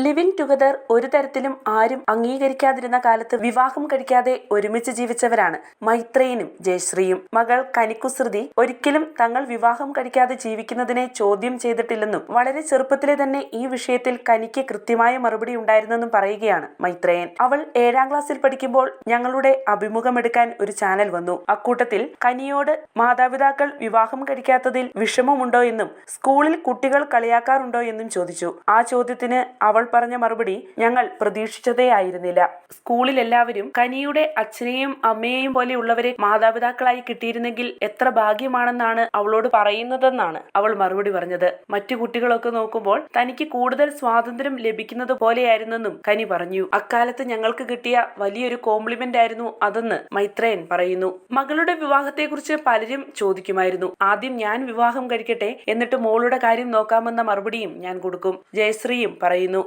Living together ഒരു തരത്തിലും ആരും അംഗീകരിക്കാതിരുന്ന കാലത്ത് വിവാഹം കഴിക്കാതെ ഒരുമിച്ച് ജീവിച്ചവരാണ് മൈത്രേയനും ജയശ്രീയും. മകൾ കനിക്കുസൃതി ഒരിക്കലും തങ്ങൾ വിവാഹം കഴിക്കാതെ ജീവിക്കുന്നതിനെ ചോദ്യം ചെയ്തിട്ടില്ലെന്നും വളരെ ചെറുപ്പത്തിലെ തന്നെ ഈ വിഷയത്തിൽ കനിക്ക് കൃത്യമായ മറുപടി ഉണ്ടായിരുന്നെന്നും പറയുകയാണ് മൈത്രേയൻ. അവൾ 7ാം ക്ലാസ്സിൽ പഠിക്കുമ്പോൾ ഞങ്ങളുടെ അഭിമുഖമെടുക്കാൻ ഒരു ചാനൽ വന്നു. അക്കൂട്ടത്തിൽ കനിയോട് മാതാപിതാക്കൾ വിവാഹം കഴിക്കാത്തതിൽ വിഷമമുണ്ടോ എന്നും സ്കൂളിൽ കുട്ടികൾ കളിയാക്കാറുണ്ടോ എന്നും ചോദിച്ചു. ആ ചോദ്യത്തിന് അവൾ പറഞ്ഞ മറുപടി ഞങ്ങൾ പ്രതീക്ഷിച്ചതേ ആയിരുന്നില്ല. സ്കൂളിൽ എല്ലാവരും കനിയുടെ അച്ഛനെയും അമ്മയെയും പോലെയുള്ളവരെ മാതാപിതാക്കളായി കിട്ടിയിരുന്നെങ്കിൽ എത്ര ഭാഗ്യമാണെന്നാണ് അവളോട് പറയുന്നതെന്നാണ് അവൾ മറുപടി പറഞ്ഞത്. മറ്റു കുട്ടികളൊക്കെ നോക്കുമ്പോൾ തനിക്ക് കൂടുതൽ സ്വാതന്ത്ര്യം ലഭിക്കുന്നത് പോലെയായിരുന്നെന്നും കനി പറഞ്ഞു. അക്കാലത്ത് ഞങ്ങൾക്ക് കിട്ടിയ വലിയൊരു കോംപ്ലിമെന്റ് ആയിരുന്നു അതെന്ന് മൈത്രേയൻ പറയുന്നു. മകളുടെ വിവാഹത്തെക്കുറിച്ച് പലരും ചോദിക്കുമായിരുന്നു. ആദ്യം ഞാൻ വിവാഹം കഴിക്കട്ടെ, എന്നിട്ട് മോളുടെ കാര്യം നോക്കാമെന്ന മറുപടിയും ഞാൻ കൊടുക്കും, ജയശ്രീയും പറയുന്നു.